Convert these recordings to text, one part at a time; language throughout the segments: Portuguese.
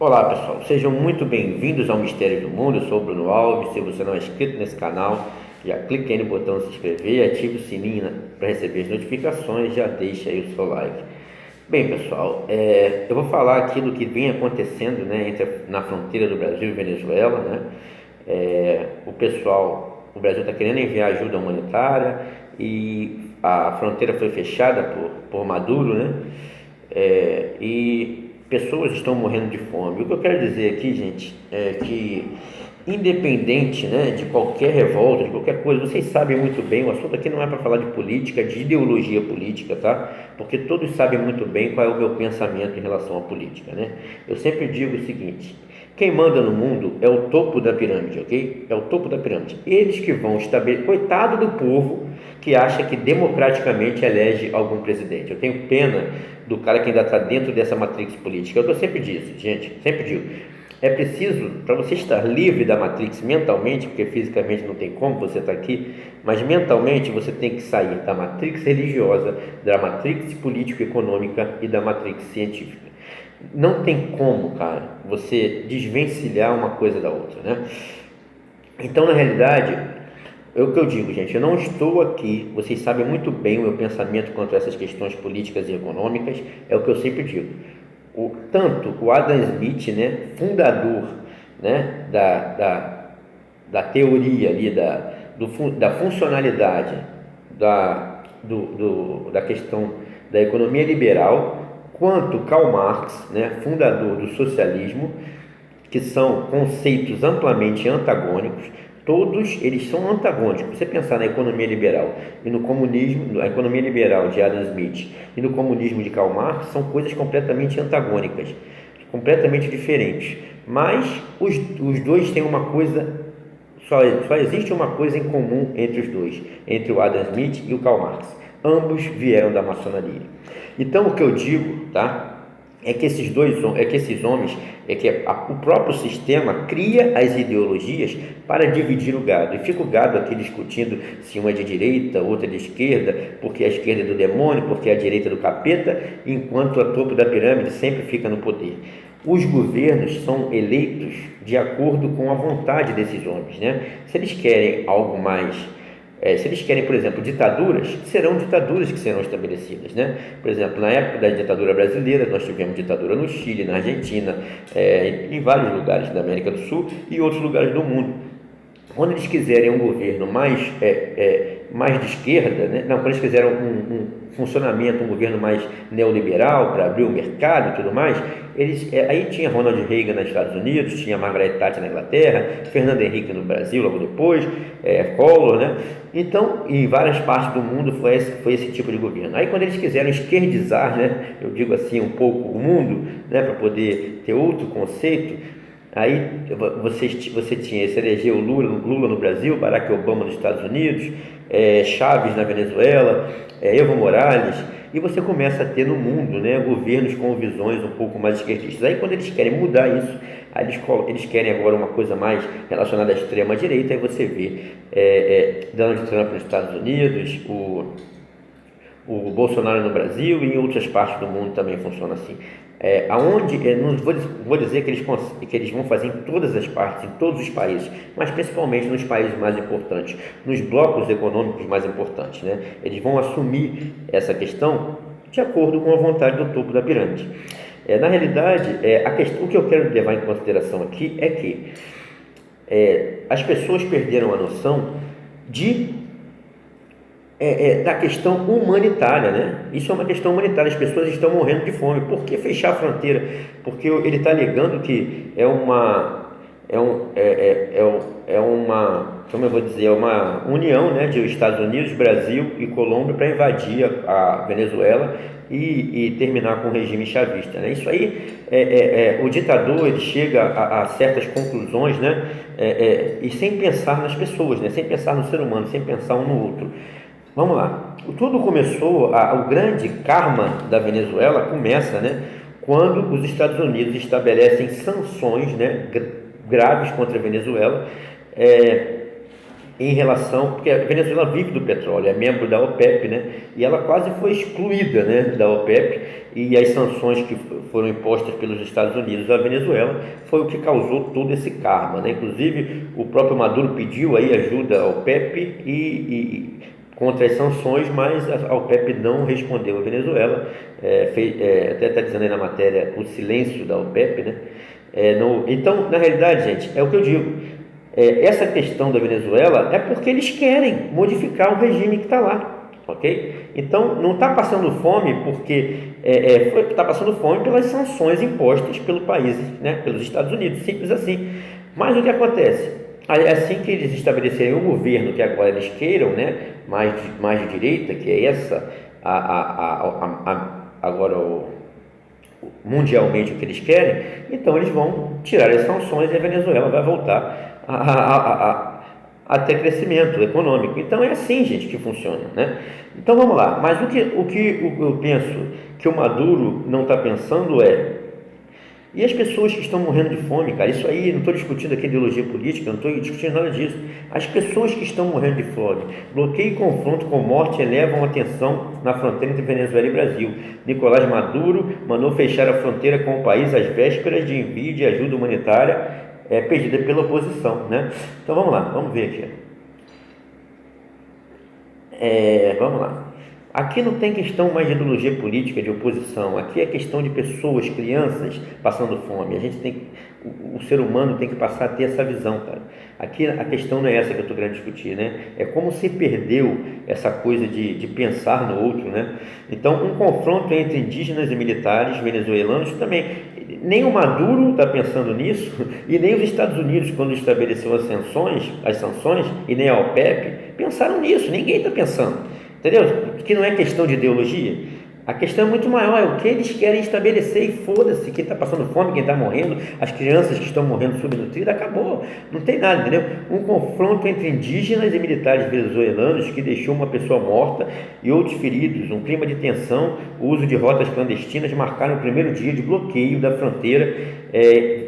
Olá pessoal, sejam muito bem-vindos ao Mistério do Mundo. Eu sou o Bruno Alves. Se você não é inscrito nesse canal, já clique aí no botão se inscrever, ative o sininho para receber as notificações, já deixa aí o seu like. Bem pessoal, eu vou falar aqui do que vem acontecendo, né, na fronteira do Brasil e Venezuela, né? O Brasil está querendo enviar ajuda humanitária e a fronteira foi fechada por Maduro, né? E pessoas estão morrendo de fome. O que eu quero dizer aqui, gente, é que independente, né, de qualquer revolta, de qualquer coisa, vocês sabem muito bem, o assunto aqui não é para falar de política, de ideologia política, tá? Porque todos sabem muito bem qual é o meu pensamento em relação à política, né? Eu sempre digo o seguinte: quem manda no mundo é o topo da pirâmide, ok? É o topo da pirâmide. Eles que vão estabelecer. Coitado do povo que acha que democraticamente elege algum presidente. Eu tenho pena do cara que ainda está dentro dessa matrix política. É o que eu sempre disse, gente, sempre digo. É preciso, para você estar livre da matrix mentalmente, porque fisicamente não tem como você estar aqui, mas mentalmente você tem que sair da matrix religiosa, da matrix político-econômica e da matrix científica. Não tem como, cara, você desvencilhar uma coisa da outra, né? Então, na realidade, é o que eu digo, gente. Eu não estou aqui, vocês sabem muito bem o meu pensamento quanto a essas questões políticas e econômicas, é o que eu sempre digo. Tanto o Adam Smith, né, fundador, né, da teoria ali, da funcionalidade da questão da economia liberal, quanto Karl Marx, né, fundador do socialismo, que são conceitos amplamente antagônicos. Todos eles são antagônicos. Você pensar na economia liberal e no comunismo, a economia liberal de Adam Smith e no comunismo de Karl Marx são coisas completamente antagônicas, completamente diferentes. Mas os dois têm uma coisa, só existe uma coisa em comum entre os dois, entre o Adam Smith e o Karl Marx. Ambos vieram da maçonaria. Então o que eu digo, tá? O próprio sistema cria as ideologias para dividir o gado, e fica o gado aqui discutindo se uma é de direita, outra é de esquerda, porque a esquerda é do demônio, porque a direita é do capeta, enquanto a topo da pirâmide sempre fica no poder. Os governos são eleitos de acordo com a vontade desses homens, né? Se eles querem algo mais se eles querem, por exemplo, ditaduras, serão ditaduras que serão estabelecidas, né? Por exemplo, na época da ditadura brasileira, nós tivemos ditadura no Chile, na Argentina, em vários lugares da América do Sul e outros lugares do mundo. Quando eles quiserem um governo mais de esquerda, né? Não, quando eles quiserem um funcionamento, um governo mais neoliberal para abrir o mercado e tudo mais, aí tinha Ronald Reagan nos Estados Unidos, tinha Margaret Thatcher na Inglaterra, Fernando Henrique no Brasil logo depois, Collor, né? Então, em várias partes do mundo foi esse tipo de governo. Aí quando eles quiseram esquerdizar, né? Eu digo assim um pouco o mundo, né? Para poder ter outro conceito. Aí você tinha, se elegeu Lula no Brasil, Barack Obama nos Estados Unidos, Chaves na Venezuela, Evo Morales, e você começa a ter no mundo, né, governos com visões um pouco mais esquerdistas. Aí quando eles querem mudar isso, aí eles querem agora uma coisa mais relacionada à extrema direita, aí você vê Donald Trump nos Estados Unidos, o Bolsonaro no Brasil e em outras partes do mundo também funciona assim. Não vou dizer que eles vão fazer em todas as partes, em todos os países, mas principalmente nos países mais importantes, nos blocos econômicos mais importantes, né? Eles vão assumir essa questão de acordo com a vontade do topo da pirâmide. Na realidade, o que eu quero levar em consideração aqui é que as pessoas perderam a noção da questão humanitária, né? Isso é uma questão humanitária, as pessoas estão morrendo de fome. Por que fechar a fronteira? Porque ele está alegando que como eu vou dizer, é uma união, né, de Estados Unidos, Brasil e Colômbia para invadir a Venezuela e terminar com o regime chavista, né? Isso aí, o ditador ele chega a certas conclusões, né, e sem pensar nas pessoas, né, sem pensar no ser humano, sem pensar um no outro. Vamos lá, tudo começou, o grande karma da Venezuela começa, né, quando os Estados Unidos estabelecem sanções, né, graves contra a Venezuela, em relação, porque a Venezuela vive do petróleo, é membro da OPEP, né? E ela quase foi excluída, né, da OPEP, e as sanções que foram impostas pelos Estados Unidos à Venezuela foi o que causou todo esse karma, né? Inclusive o próprio Maduro pediu aí ajuda à OPEP e contra as sanções, mas a OPEP não respondeu à Venezuela, até está dizendo aí na matéria o silêncio da OPEP, né? Então, na realidade, gente, é o que eu digo. Essa questão da Venezuela é porque eles querem modificar o regime que está lá, ok? Então, não está passando fome porque está passando fome pelas sanções impostas pelo país, né? Pelos Estados Unidos, simples assim. Mas o que acontece? Assim que eles estabelecerem um governo que agora eles queiram, né? Mais de direita, que é essa, agora mundialmente o que eles querem, então eles vão tirar as sanções e a Venezuela vai voltar a ter crescimento econômico. Então é assim, gente, que funciona, né? Então vamos lá. Mas o que eu penso que o Maduro não está pensando e as pessoas que estão morrendo de fome, cara, isso aí, não estou discutindo aqui ideologia política, não estou discutindo nada disso. As pessoas que estão morrendo de fome, bloqueio e confronto com morte elevam a tensão na fronteira entre Venezuela e Brasil. Nicolás Maduro mandou fechar a fronteira com o país às vésperas de envio de ajuda humanitária pedida pela oposição, né? Então vamos lá, vamos ver aqui. Vamos lá. Aqui não tem questão mais de ideologia política, de oposição. Aqui é questão de pessoas, crianças passando fome. O ser humano tem que passar a ter essa visão, cara. Aqui a questão não é essa que eu estou querendo discutir, né? É como se perdeu essa coisa de pensar no outro, né? Então, um confronto entre indígenas e militares venezuelanos também. Nem o Maduro está pensando nisso, e nem os Estados Unidos, quando estabeleceu as sanções, e nem a OPEP, pensaram nisso. Ninguém está pensando. Entendeu? Que não é questão de ideologia. A questão é muito maior, é o que eles querem estabelecer e foda-se, quem está passando fome, quem está morrendo, as crianças que estão morrendo subnutridas, acabou, não tem nada, entendeu? Um confronto entre indígenas e militares venezuelanos que deixou uma pessoa morta e outros feridos, um clima de tensão, o uso de rotas clandestinas marcaram o primeiro dia de bloqueio da fronteira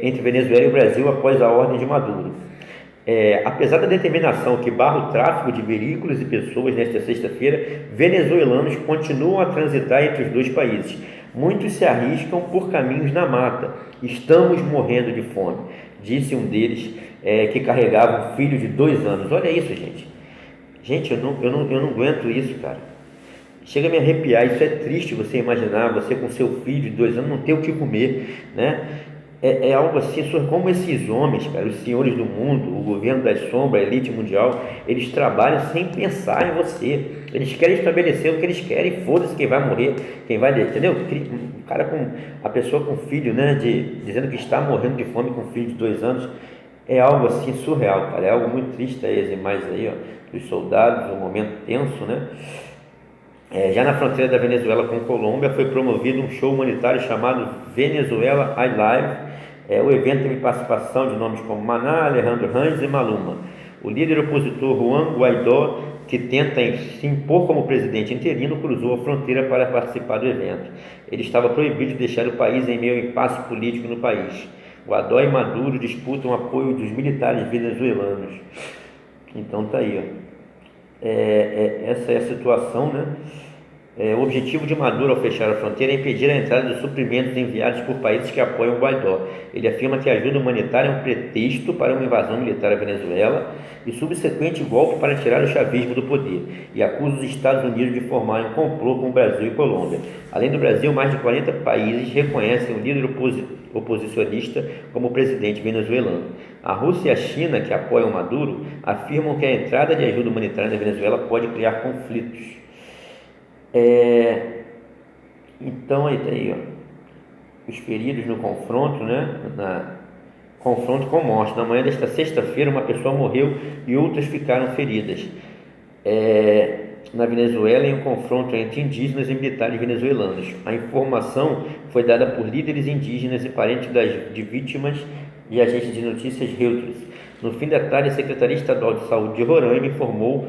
entre Venezuela e o Brasil após a ordem de Maduro. Apesar da determinação que barra o tráfego de veículos e pessoas nesta sexta-feira, venezuelanos continuam a transitar entre os dois países. Muitos se arriscam por caminhos na mata. Estamos morrendo de fome, disse um deles, que carregava um filho de 2 anos. Olha isso, gente. Gente, eu não aguento isso, cara. Chega a me arrepiar. Isso é triste, você imaginar, você com seu filho de 2 anos não ter o que comer, né? É algo assim, como esses homens, cara, os senhores do mundo, o governo das sombras, a elite mundial, eles trabalham sem pensar em você. Eles querem estabelecer o que eles querem, foda-se quem vai morrer, quem vai, entendeu? A pessoa com filho, né, dizendo que está morrendo de fome com um filho de 2 anos, é algo assim surreal, cara, é algo muito triste. As imagens aí, ó, dos soldados, um momento tenso, né? Já na fronteira da Venezuela com Colômbia foi promovido um show humanitário chamado Venezuela I Live. O evento teve participação de nomes como Maná, Alejandro Ranz e Maluma. O líder opositor Juan Guaidó, que tenta se impor como presidente interino, cruzou a fronteira para participar do evento. Ele estava proibido de deixar o país em meio ao impasse político no país. Guaidó e Maduro disputam o apoio dos militares venezuelanos. Então tá aí, ó. Essa é a situação, né? O objetivo de Maduro ao fechar a fronteira é impedir a entrada de suprimentos enviados por países que apoiam o Guaidó. Ele afirma que a ajuda humanitária é um pretexto para uma invasão militar à Venezuela e subsequente golpe para tirar o chavismo do poder, e acusa os Estados Unidos de formarem um complô com o Brasil e Colômbia. Além do Brasil, mais de 40 países reconhecem o líder oposicionista como presidente venezuelano. A Rússia e a China, que apoiam Maduro, afirmam que a entrada de ajuda humanitária na Venezuela pode criar conflitos. Então aí, ó, os feridos no confronto, né? Confronto com morte. Na manhã desta sexta-feira, uma pessoa morreu e outras ficaram feridas na Venezuela, em um confronto entre indígenas e militares venezuelanos. A informação foi dada por líderes indígenas e parentes de vítimas e agência de notícias Reuters. No fim da tarde, a Secretaria Estadual de Saúde de Roraima informou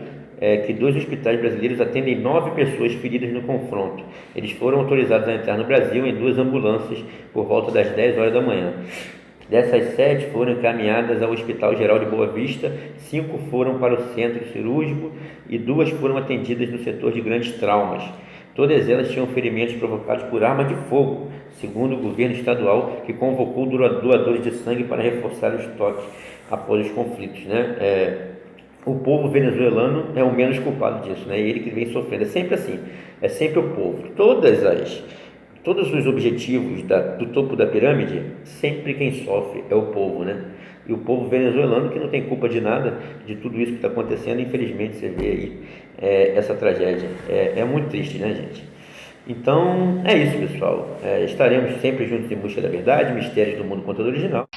que 2 hospitais brasileiros atendem 9 pessoas feridas no confronto. Eles foram autorizados a entrar no Brasil em 2 ambulâncias por volta das 10 horas da manhã. Dessas 7 foram encaminhadas ao Hospital Geral de Boa Vista, 5 foram para o centro cirúrgico e 2 foram atendidas no setor de grandes traumas. Todas elas tinham ferimentos provocados por arma de fogo, segundo o governo estadual, que convocou doadores de sangue para reforçar o estoque após os conflitos, né? O povo venezuelano é o menos culpado disso, né? Ele que vem sofrendo. É sempre assim, é sempre o povo. Todos os objetivos do topo da pirâmide, sempre quem sofre é o povo, né? E o povo venezuelano, que não tem culpa de nada, de tudo isso que está acontecendo, infelizmente você vê aí essa tragédia. É muito triste, né, gente? Então, é isso, pessoal. Estaremos sempre juntos em busca da verdade, mistérios do mundo contra o original.